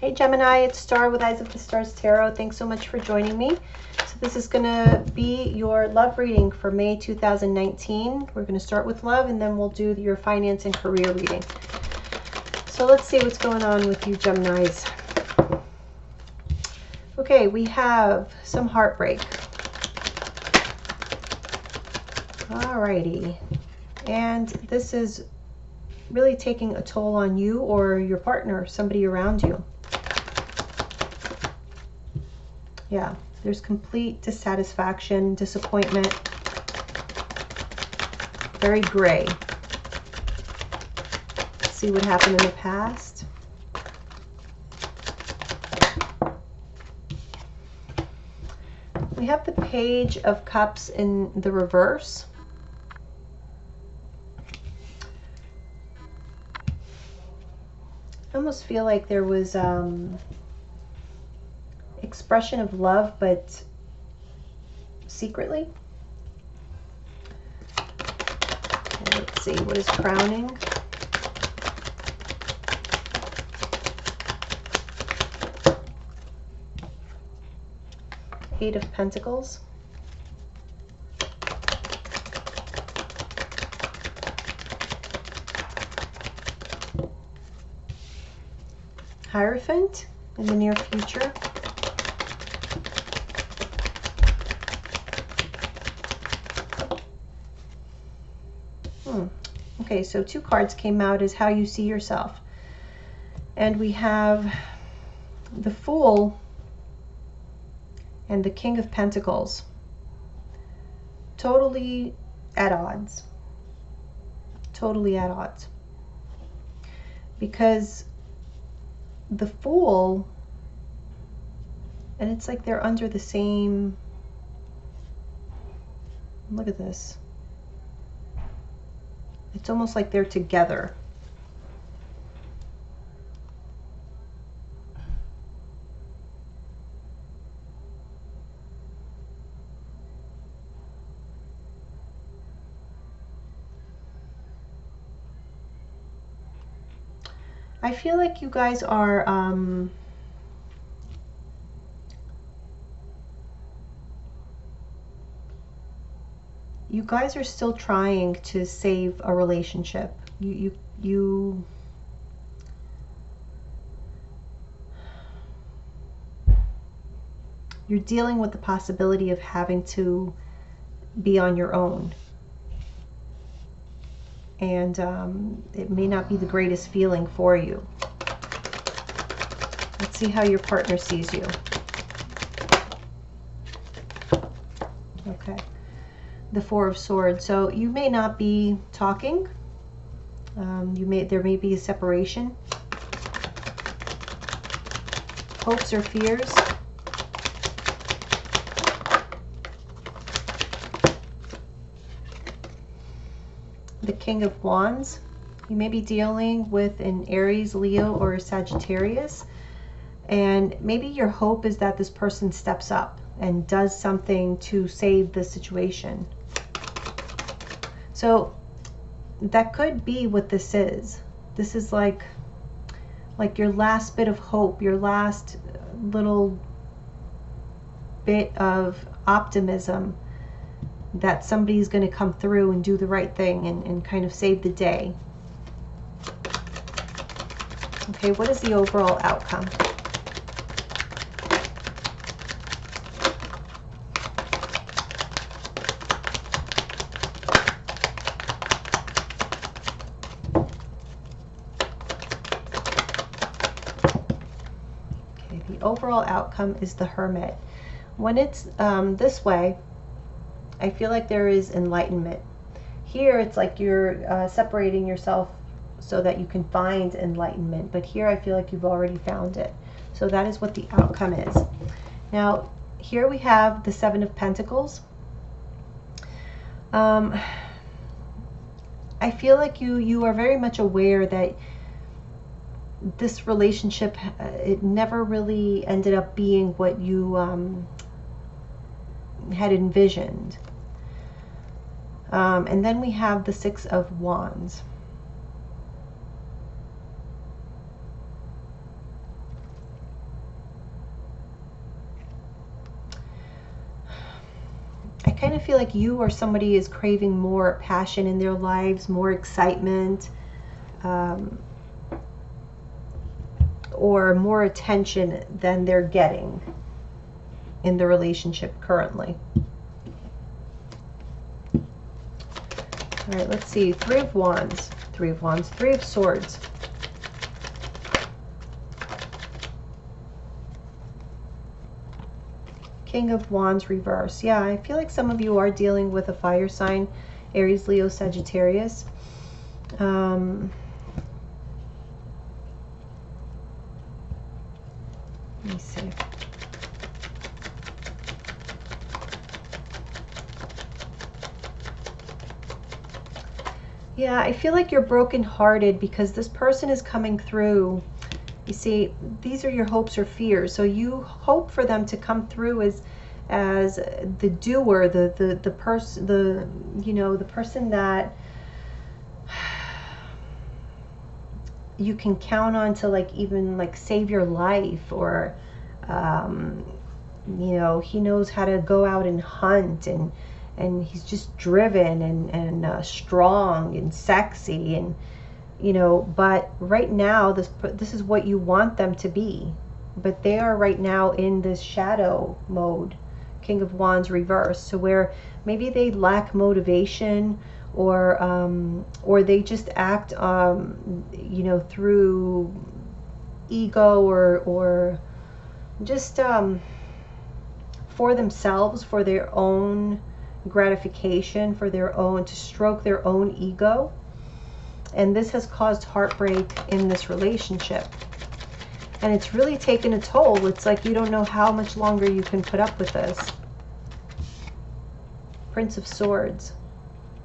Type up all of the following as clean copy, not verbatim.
Hey Gemini, it's Star with Eyes of the Stars Tarot. Thanks so much for joining me. So this is going to be your love reading for May 2019. We're going to start with love and then we'll do your finance and career reading. So let's see what's going on with you Geminis. Okay, we have some heartbreak. Alrighty. And this is really taking a toll on you or your partner, somebody around you. Yeah, there's complete dissatisfaction, disappointment, very gray. Let's see what happened in the past. We have the Page of Cups in the reverse. I almost feel like there was expression of love, but secretly. Okay, let's see, what is crowning? Eight of Pentacles. Hierophant in the near future. Okay, so two cards came out as how you see yourself. And we have the Fool and the King of Pentacles. Totally at odds. Totally at odds. Because the Fool, and it's like they're under the same, look at this. It's almost like they're together. I feel like you guys are still trying to save a relationship. You're dealing with the possibility of having to be on your own. And it may not be the greatest feeling for you. Let's see how your partner sees you. Okay. The Four of Swords. So you may not be talking. There may be a separation. Hopes or fears. The King of Wands. You may be dealing with an Aries, Leo, or a Sagittarius. And maybe your hope is that this person steps up and does something to save the situation. So that could be what this is. This is like your last bit of hope, your last little bit of optimism that somebody's going to come through and do the right thing and kind of save the day. Okay, what is the overall outcome? Okay, the overall outcome is the Hermit. When it's this way, I feel like there is enlightenment. Here it's like you're separating yourself so that you can find enlightenment, but here I feel like you've already found it. So that is what the outcome is. Now here we have the Seven of Pentacles. I feel like you are very much aware that this relationship, it never really ended up being what you had envisioned. And then we have the Six of Wands. kind of feel like you or somebody is craving more passion in their lives, more excitement, or more attention than they're getting in the relationship currently. All right, let's see. Three of Wands, Three of Wands, Three of Swords. King of Wands reverse. Yeah, I feel like some of you are dealing with a fire sign, Aries, Leo, Sagittarius. Let me see. Yeah, I feel like you're brokenhearted because this person is coming through. You see, these are your hopes or fears. So you hope for them to come through as the doer, the person, the person that you can count on to even save your life, or he knows how to go out and hunt, and he's just driven and strong and sexy, and but right now this is what you want them to be, but they are right now in this shadow mode, King of Wands reverse, so where maybe they lack motivation, or they just act through ego, or just for themselves, for their own gratification, for their own, to stroke their own ego. And this has caused heartbreak in this relationship. And it's really taken a toll. It's like you don't know how much longer you can put up with this. Prince of Swords.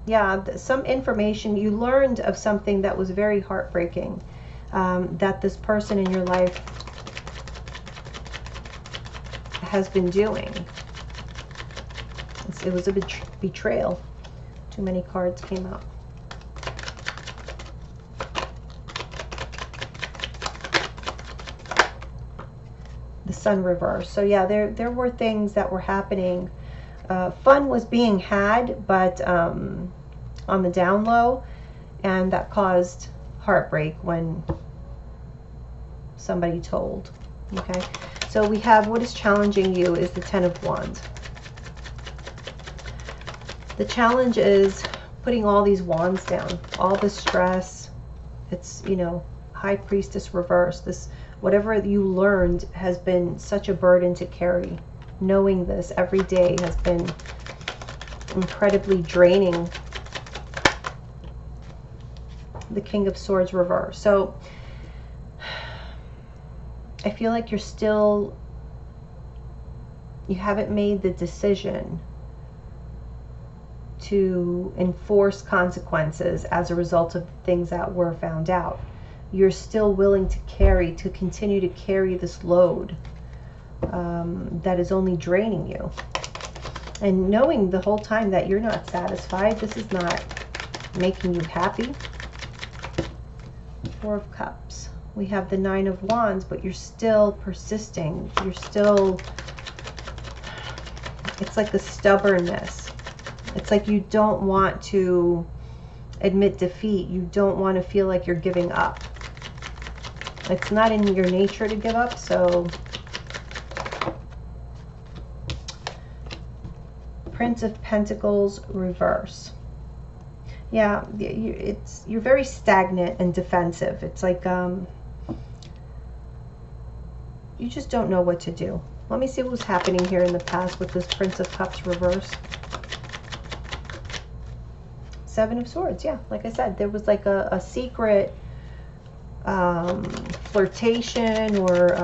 Yeah, some information, you learned of something that was very heartbreaking, that this person in your life has been doing. It was a betrayal. Too many cards came out. The Sun reverse. So yeah, there were things that were happening. Fun was being had, but on the down low, and that caused heartbreak when somebody told. Okay, so we have, what is challenging you is the Ten of Wands. The challenge is putting all these wands down, all the stress. It's, High Priestess reverse. This, whatever you learned has been such a burden to carry. Knowing this every day has been incredibly draining. The King of Swords reverse. So I feel like you haven't made the decision to enforce consequences as a result of things that were found out. You're still willing to continue to carry this load that is only draining you. And knowing the whole time that you're not satisfied, this is not making you happy. Four of Cups. We have the Nine of Wands, but you're still persisting. You're still, it's like the stubbornness. It's like you don't want to admit defeat. You don't want to feel like you're giving up. It's not in your nature to give up, so. Prince of Pentacles reverse. Yeah, you're very stagnant and defensive. It's like you just don't know what to do. Let me see what was happening here in the past with this Prince of Cups reverse. Seven of Swords. Yeah, like I said, there was like a secret flirtation, or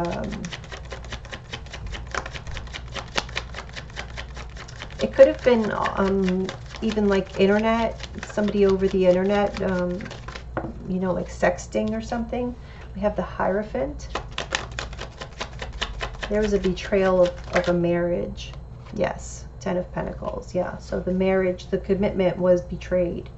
it could have been even like internet, somebody over the internet, like sexting or something. We have the Hierophant. There was a betrayal of a marriage. Yes. Ten of Pentacles. Yeah. So the marriage, the commitment was betrayed.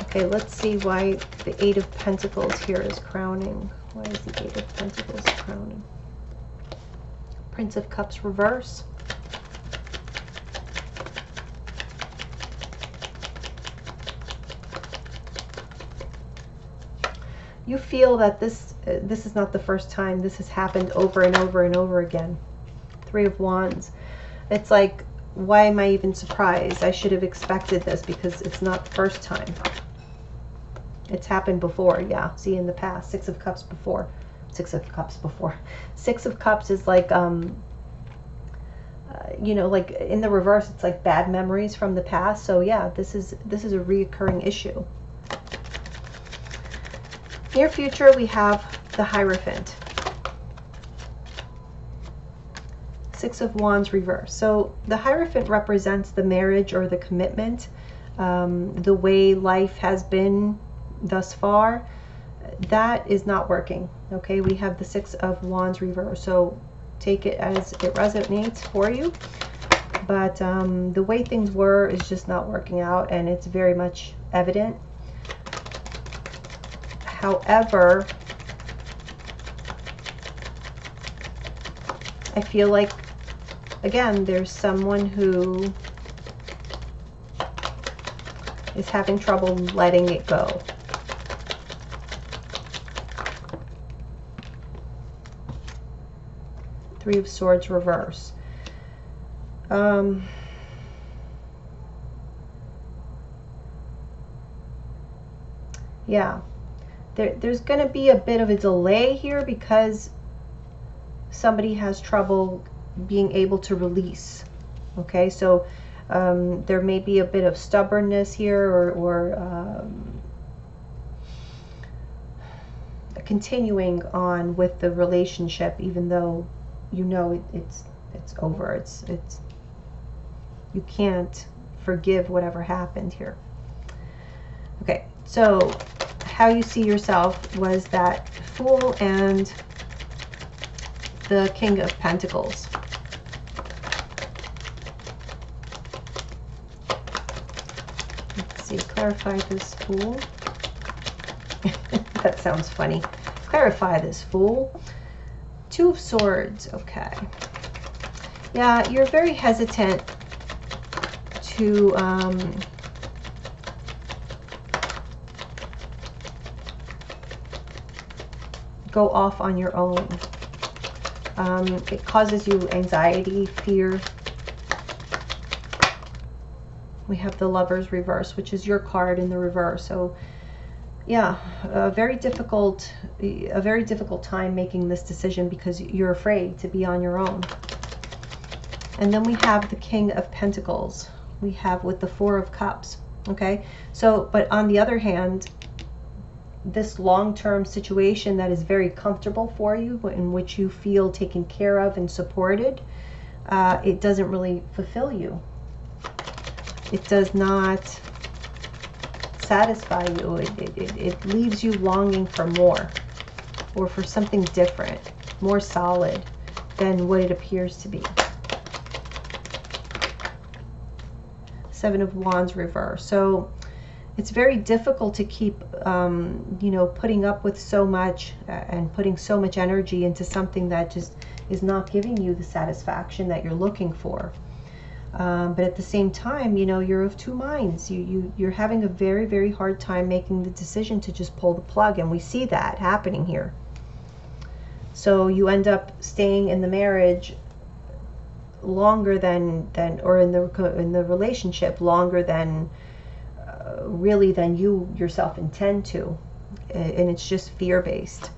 Okay, let's see why the Eight of Pentacles here is crowning. Why is the Eight of Pentacles crowning? Prince of Cups reverse. You feel that this is not the first time. This has happened over and over and over again. Three of Wands. It's like, why am I even surprised? I should have expected this because it's not the first time. It's happened before, yeah. See, in the past. Six of Cups before. Six of Cups before. Six of Cups is like, you know, like in the reverse, it's like bad memories from the past. So yeah, this is a reoccurring issue. Near future, we have the Hierophant. Six of Wands reverse. So the Hierophant represents the marriage or the commitment, the way life has been thus far. That is not working. Okay, we have the Six of Wands reverse. So take it as it resonates for you. But the way things were is just not working out, and it's very much evident. However, I feel like, again, there's someone who is having trouble letting it go. Three of Swords reverse. Yeah. There's going to be a bit of a delay here because somebody has trouble being able to release. Okay, so there may be a bit of stubbornness here, or continuing on with the relationship, even though you know it's over. It's you can't forgive whatever happened here. Okay, so how you see yourself was that Fool and the King of Pentacles. Let's see, clarify this Fool. That sounds funny. Clarify this Fool. Two of Swords, okay. Yeah, you're very hesitant to go off on your own. It causes you anxiety, fear. We have the Lovers reverse, which is your card in the reverse. So yeah, a very difficult time making this decision because you're afraid to be on your own. And then we have the King of Pentacles. We have with the Four of Cups. Okay, so but on the other hand, this long-term situation that is very comfortable for you, in which you feel taken care of and supported, it doesn't really fulfill you. It does not satisfy you. It leaves you longing for more, or for something different, more solid than what it appears to be. Seven of Wands reverse. So it's very difficult to keep, you know, putting up with so much and putting so much energy into something that just is not giving you the satisfaction that you're looking for. But at the same time, you know, you're of two minds. You're having a very, very hard time making the decision to just pull the plug, and we see that happening here. So you end up staying in the marriage longer than or in the relationship longer than really than you yourself intend to, and it's just fear-based.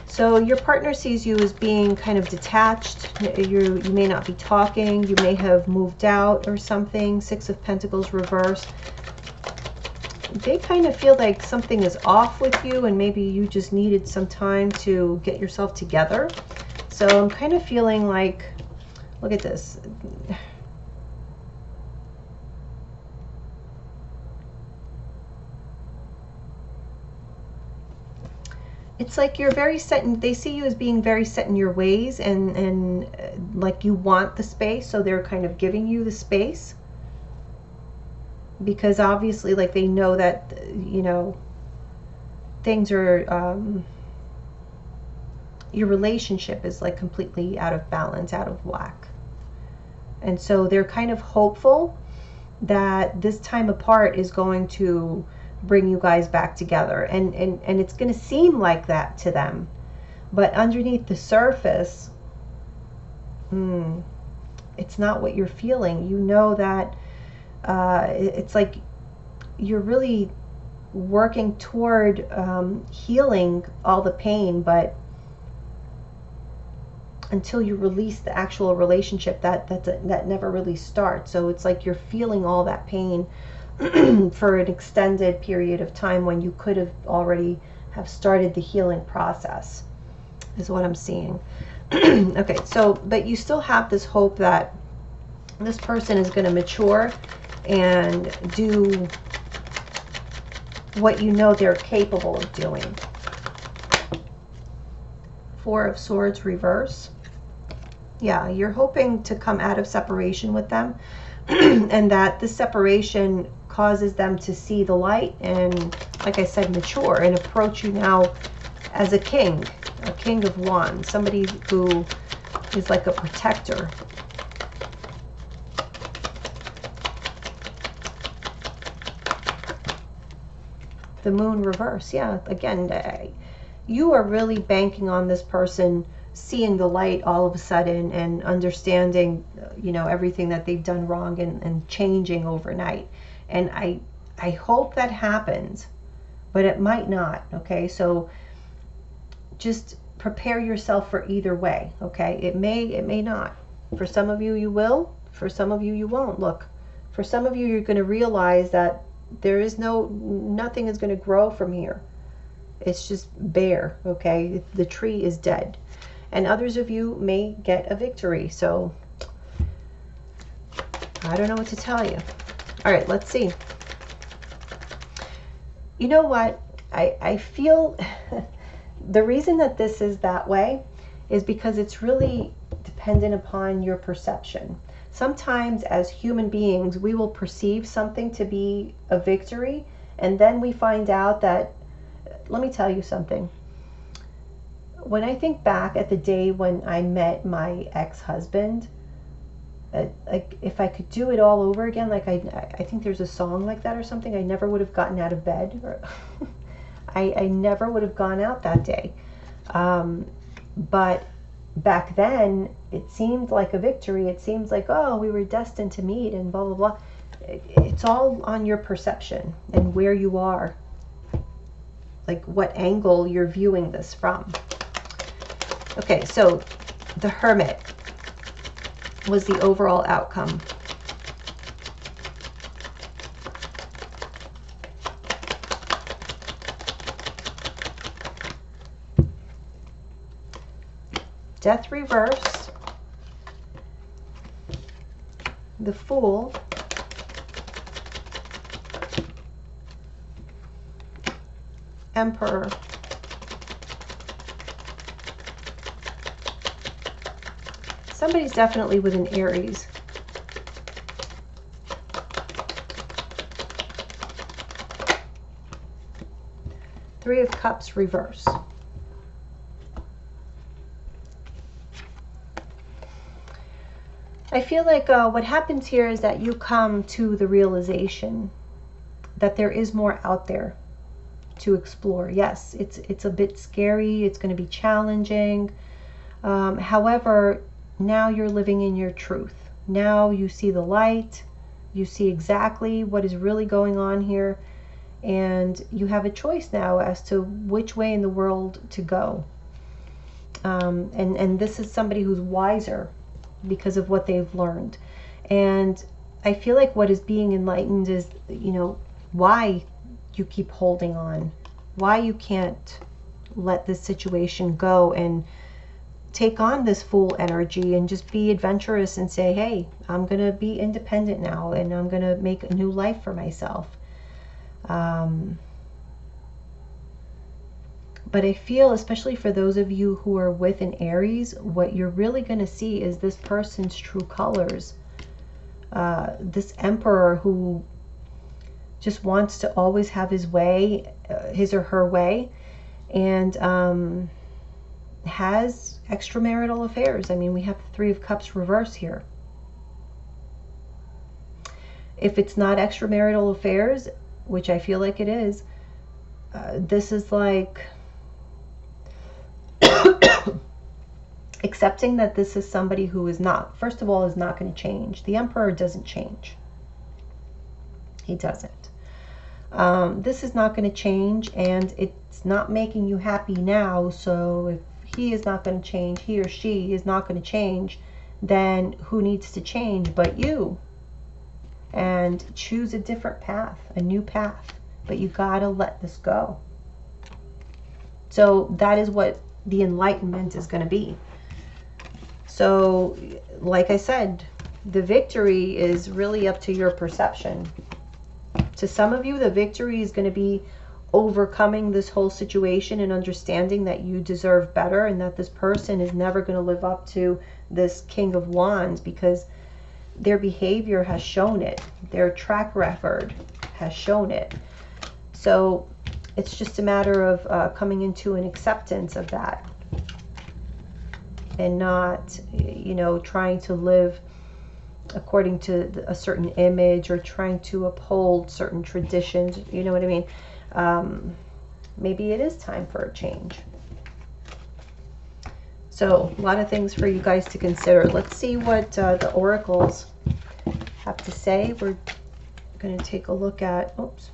So your partner sees you as being kind of detached. You may not be talking. You may have moved out or something. Six of Pentacles reverse. They kind of feel like something is off with you, and maybe you just needed some time to get yourself together. So I'm kind of feeling like, look at this. It's like you're very set in, they see you as being very set in your ways, and like you want the space, so they're kind of giving you the space. Because obviously, like, they know that, you know, things are, your relationship is like completely out of balance, out of whack. And so they're kind of hopeful that this time apart is going to bring you guys back together. And it's going to seem like that to them. But underneath the surface, it's not what you're feeling. You know that it's like you're really working toward healing all the pain, but until you release the actual relationship, that never really starts. So it's like you're feeling all that pain for an extended period of time when you could have already have started the healing process, is what I'm seeing. Okay, so but you still have this hope that this person is going to mature and do what you know they're capable of doing. Four of Swords reverse. Yeah, you're hoping to come out of separation with them and that this separation causes them to see the light and, like I said, mature and approach you now as a king of wands, somebody who is like a protector. The Moon reverse. Yeah, again, you are really banking on this person seeing the light all of a sudden and understanding, you know, everything that they've done wrong and changing overnight. And I hope that happens, but it might not. Okay, so just prepare yourself for either way. Okay, it may not. For some of you, you will. For some of you, you won't. Look, for some of you, you're going to realize that there is nothing is going to grow from here. It's just bare. Okay, the tree is dead. And others of you may get a victory. So I don't know what to tell you. All right, let's see. You know what? I feel the reason that this is that way is because it's really dependent upon your perception. Sometimes as human beings, we will perceive something to be a victory, and then we find out that, let me tell you something. When I think back at the day when I met my ex-husband, like if I could do it all over again, like I think there's a song like that or something, I never would have gotten out of bed. Or I never would have gone out that day. But back then, it seemed like a victory. It seems like, oh, we were destined to meet and blah, blah, blah. It's all on your perception and where you are. Like what angle you're viewing this from. Okay, so the Hermit was the overall outcome. Death reverse. The Fool. Emperor. Somebody's definitely with an Aries. Three of Cups reverse. I feel like what happens here is that you come to the realization that there is more out there to explore. Yes, it's a bit scary. It's going to be challenging. However, now you're living in your truth. Now you see the light. You see exactly what is really going on here. And you have a choice now as to which way in the world to go. And this is somebody who's wiser because of what they've learned. And I feel like what is being enlightened is, you know, why you keep holding on, why you can't let this situation go and take on this Fool energy and just be adventurous and say, hey, I'm going to be independent now and I'm going to make a new life for myself. But I feel, especially for those of you who are with an Aries, what you're really going to see is this person's true colors. This Emperor who just wants to always have his way, his or her way. And has extramarital affairs. I mean, we have the Three of Cups reverse here. If it's not extramarital affairs, which I feel like it is, this is like accepting that this is somebody who is not, first of all, is not going to change. The Emperor doesn't change. He doesn't. This is not going to change, and it's not making you happy now. So if he is not going to change, he or she is not going to change, then who needs to change but you? And choose a different path, a new path. But you got to let this go. So that is what the enlightenment is going to be. So, like I said, the victory is really up to your perception. To some of you, the victory is going to be overcoming this whole situation and understanding that you deserve better, and that this person is never going to live up to this King of Wands, because their behavior has shown it. Their track record has shown it. So it's just a matter of coming into an acceptance of that, and not, you know, trying to live according to a certain image, or trying to uphold certain traditions. You know what I mean? Maybe it is time for a change. So a lot of things for you guys to consider. Let's see what the oracles have to say. We're going to take a look at, oops.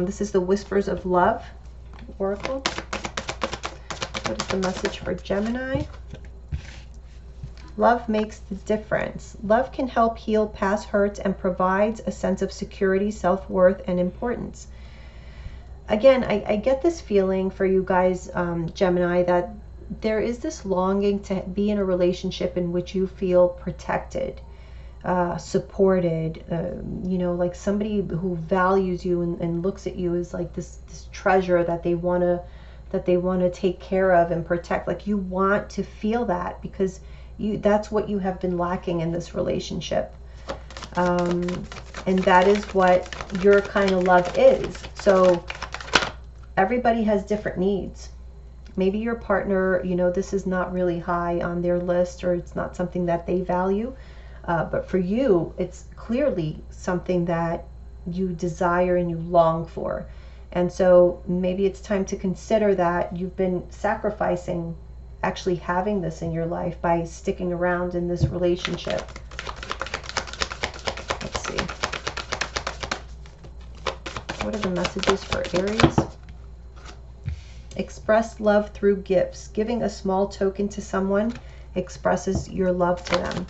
This is the Whispers of Love oracle. What is the message for Gemini? Love makes the difference. Love can help heal past hurts and provides a sense of security, self-worth, and importance. Again, I get this feeling for you guys, Gemini, that there is this longing to be in a relationship in which you feel protected, supported, you know, like somebody who values you and looks at you as like this treasure that they want to take care of and protect. Like, you want to feel that, because that's what you have been lacking in this relationship. And that is what your kind of love is. So everybody has different needs. Maybe your partner, you know, this is not really high on their list, or it's not something that they value. But for you, it's clearly something that you desire and you long for. And so maybe it's time to consider that you've been sacrificing actually having this in your life by sticking around in this relationship. Let's see. What are the messages for Aries? Express love through gifts. Giving a small token to someone expresses your love to them.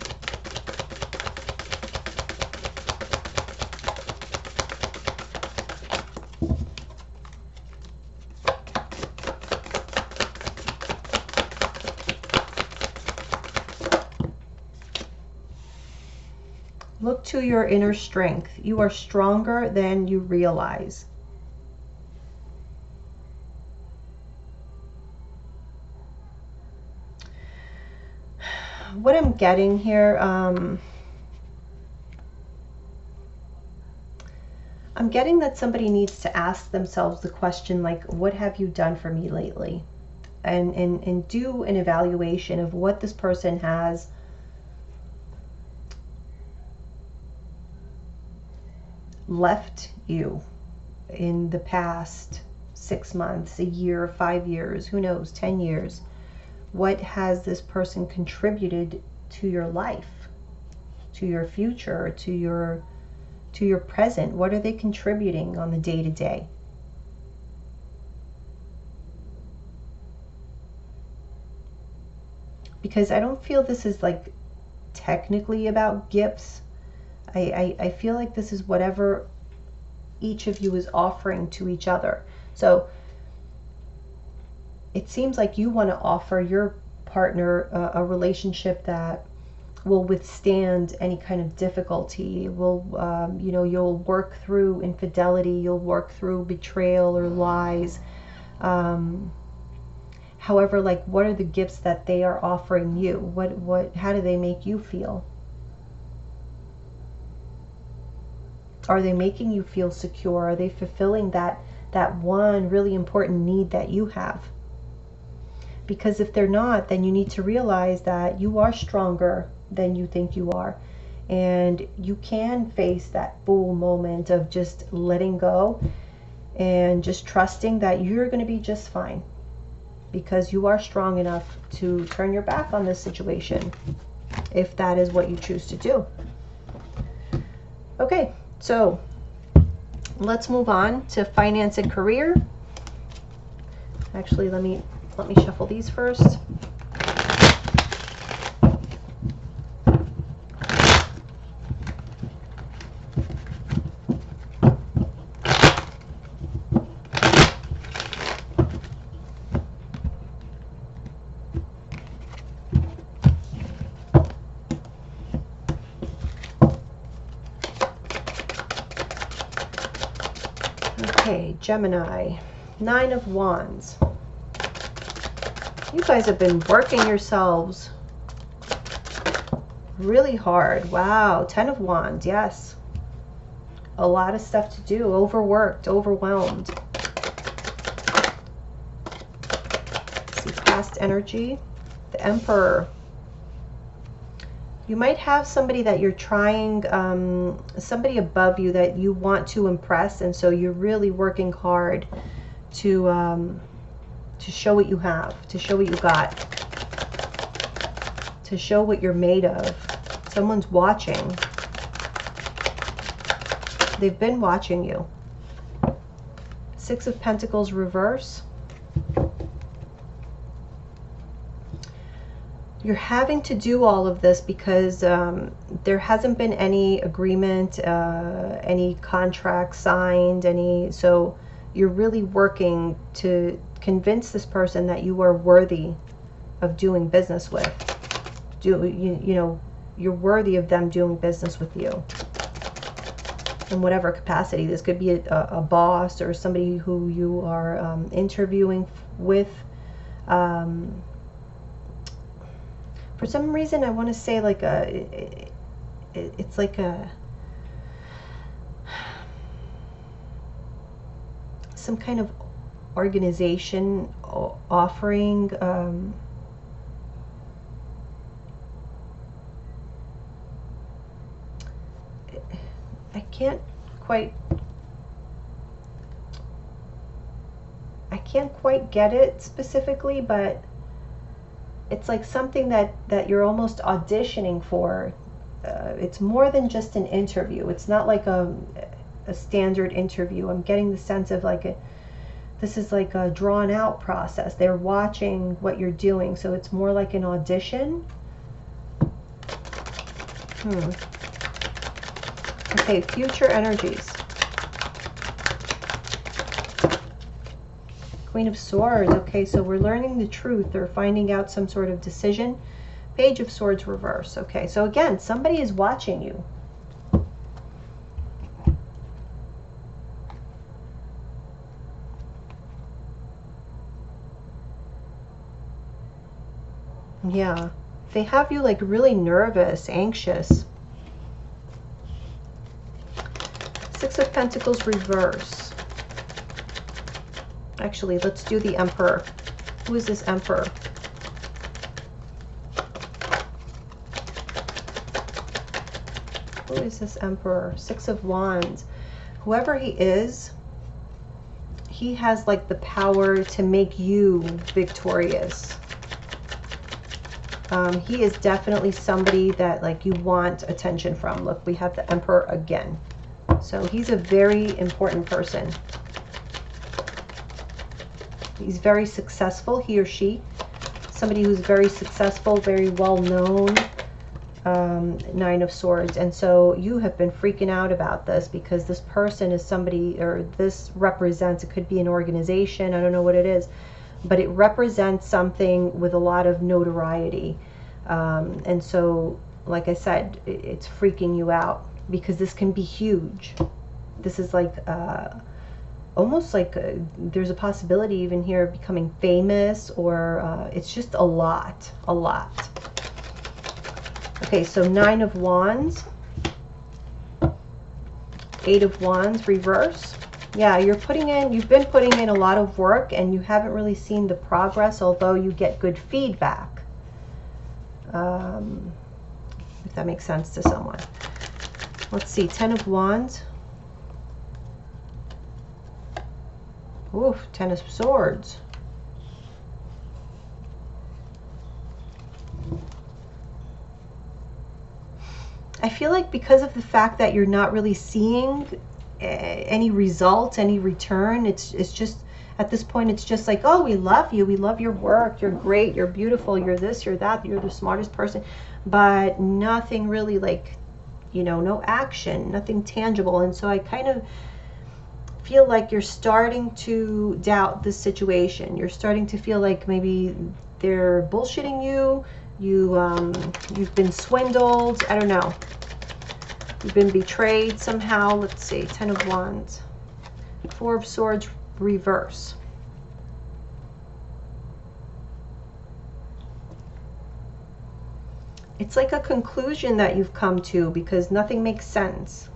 Look to your inner strength. You are stronger than you realize. What I'm getting here, I'm getting that somebody needs to ask themselves the question, like, what have you done for me lately? And do an evaluation of what this person has left you in the past 6 months, a year, 5 years, who knows, 10 years. What has this person contributed to your life, to your future, to your present? What are they contributing on the day-to-day? Because I don't feel this is like technically about gifts. I feel like this is whatever each of you is offering to each other. So it seems like you want to offer your partner a relationship that will withstand any kind of difficulty. Will, you know, you'll work through infidelity, you'll work through betrayal or lies. However, like, what are the gifts that they are offering you? How do they make you feel? Are they making you feel secure? Are they fulfilling that one really important need that you have? Because if they're not, then you need to realize that you are stronger than you think you are. And you can face that full moment of just letting go and just trusting that you're going to be just fine. Because you are strong enough to turn your back on this situation, if that is what you choose to do. Okay, so let's move on to finance and career. Actually, let me shuffle these first. Okay, Gemini, 9 of Wands. You guys have been working yourselves really hard. Wow, 10 of Wands, yes. A lot of stuff to do, overworked, overwhelmed. Let's see, past energy, the Emperor. You might have somebody that you're trying, somebody above you that you want to impress, and so you're really working hard to show what you have, to show what you got, to show what you're made of. Someone's watching. They've been watching you. 6 of Pentacles reverse. You're having to do all of this because there hasn't been any agreement, any contract signed, so you're really working to convince this person that you are worthy of doing business with. You know, you're worthy of them doing business with you in whatever capacity. This could be a boss or somebody who you are interviewing with. For some reason, I want to say like it's like some kind of organization offering. I can't quite get it specifically, but it's like something that you're almost auditioning for. It's more than just an interview. It's not like a standard interview. I'm getting the sense of like this is like a drawn out process. They're watching what you're doing, so it's more like an audition. Okay, future energies. Queen of Swords. Okay, so we're learning the truth or finding out some sort of decision. Page of Swords reverse. Okay, so again, somebody is watching you. Yeah, they have you like really nervous, anxious. 6 of Pentacles reverse. Actually, let's do the Emperor. Who is this Emperor? Who is this Emperor? 6 of Wands. Whoever he is, he has like the power to make you victorious. He is definitely somebody that like you want attention from. Look, we have the Emperor again. So he's a very important person. He's very successful, he or she. Somebody who's very successful, very well known. 9 of Swords. And so you have been freaking out about this because this person is somebody, or this represents, it could be an organization, I don't know what it is, but it represents something with a lot of notoriety. And so, like I said, it's freaking you out because this can be huge. This is like almost like there's a possibility even here of becoming famous, or it's just a lot. Okay, so 9 of Wands, 8 of Wands reverse. Yeah, you've been putting in a lot of work and you haven't really seen the progress, although you get good feedback. If that makes sense to someone. Let's see, Ten of Wands. Oof, Ten of Swords. I feel like because of the fact that you're not really seeing any results, any return, it's just, at this point, it's just like, oh, we love you. We love your work. You're great. You're beautiful. You're this, you're that. You're the smartest person. But nothing really, like, you know, no action, nothing tangible. And so I kind of feel like you're starting to doubt this situation. You're starting to feel like maybe they're bullshitting you. You've been swindled. I don't know. You've been betrayed somehow. Let's see. Ten of Wands. Four of Swords reverse. It's like a conclusion that you've come to because nothing makes sense.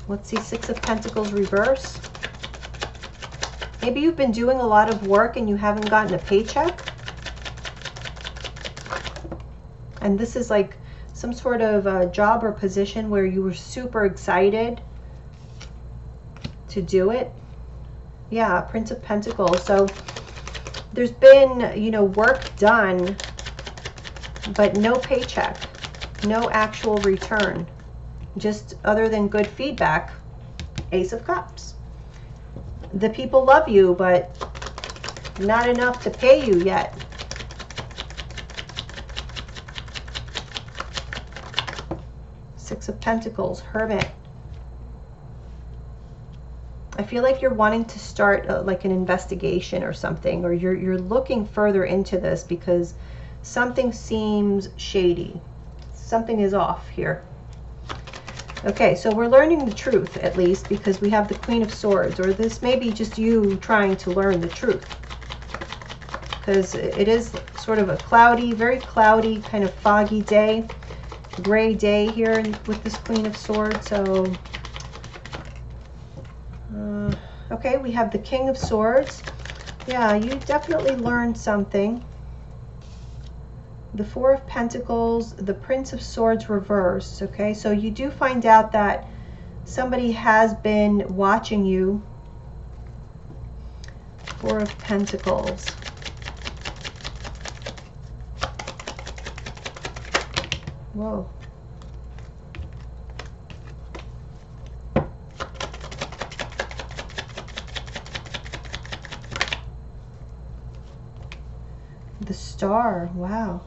Let's see. Six of Pentacles reverse. Maybe you've been doing a lot of work and you haven't gotten a paycheck. And this is like some sort of a job or position where you were super excited to do it. Yeah, Prince of Pentacles. So there's been, you know, work done, but no paycheck, no actual return, just other than good feedback. Ace of Cups. The people love you, but not enough to pay you yet. Six of Pentacles, Hermit. I feel like you're wanting to start like an investigation or something, or you're looking further into this because something seems shady. Something is off here. Okay, so we're learning the truth, at least, because we have the Queen of Swords, or this may be just you trying to learn the truth. Because it is sort of a cloudy, very cloudy, kind of foggy day, gray day here with this Queen of Swords. So, okay, we have the King of Swords. Yeah, you definitely learned something. The Four of Pentacles, the Prince of Swords reversed. Okay, so you do find out that somebody has been watching you. Four of Pentacles. Whoa. The Star. Wow.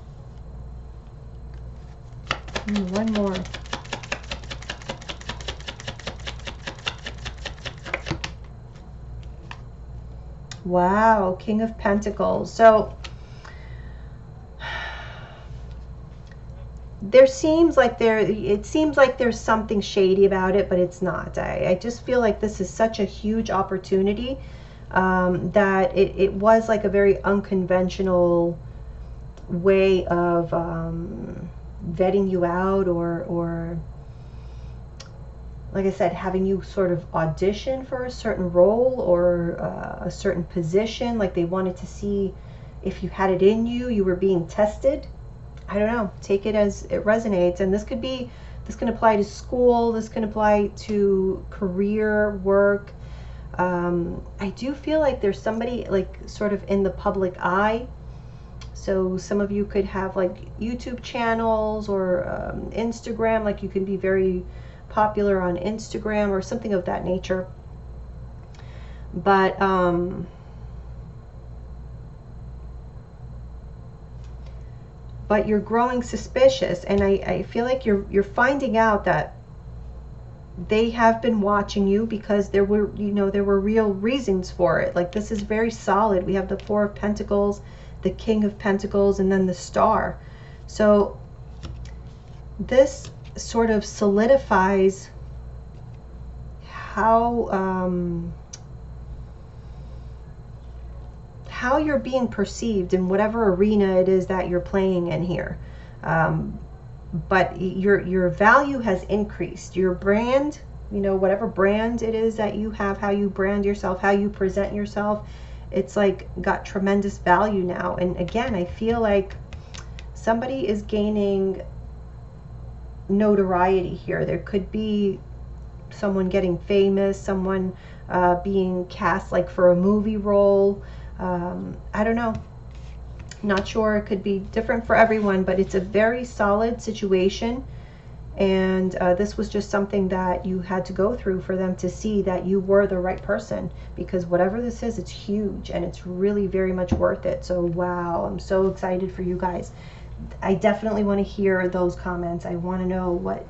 One more. Wow, King of Pentacles. So it seems like there's something shady about it, but it's not. I just feel like this is such a huge opportunity that it was like a very unconventional way of vetting you out, or like I said, having you sort of audition for a certain role or a certain position. Like they wanted to see if you had it in you, you were being tested. I don't know, take it as it resonates. And this can apply to school, this can apply to career, work. I do feel like there's somebody like sort of in the public eye. So some of you could have like YouTube channels or Instagram, like you can be very popular on Instagram or something of that nature. But you're growing suspicious, and I feel like you're finding out that they have been watching you because there were real reasons for it. Like this is very solid. We have the Four of Pentacles, the King of Pentacles, and then the Star. So this sort of solidifies how you're being perceived in whatever arena it is that you're playing in here. But your value has increased. Your brand you know, whatever brand it is that you have, how you brand yourself, how you present yourself, it's like got tremendous value now. And again, I feel like somebody is gaining notoriety here. There could be someone getting famous, someone being cast like for a movie role. I don't know. Not sure. It could be different for everyone, but it's a very solid situation. And this was just something that you had to go through for them to see that you were the right person, because whatever this is, it's huge and it's really very much worth it. So wow, I'm so excited for you guys. I definitely want to hear those comments. I want to know what,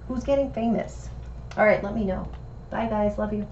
who's getting famous. All right, let me know. Bye guys, love you.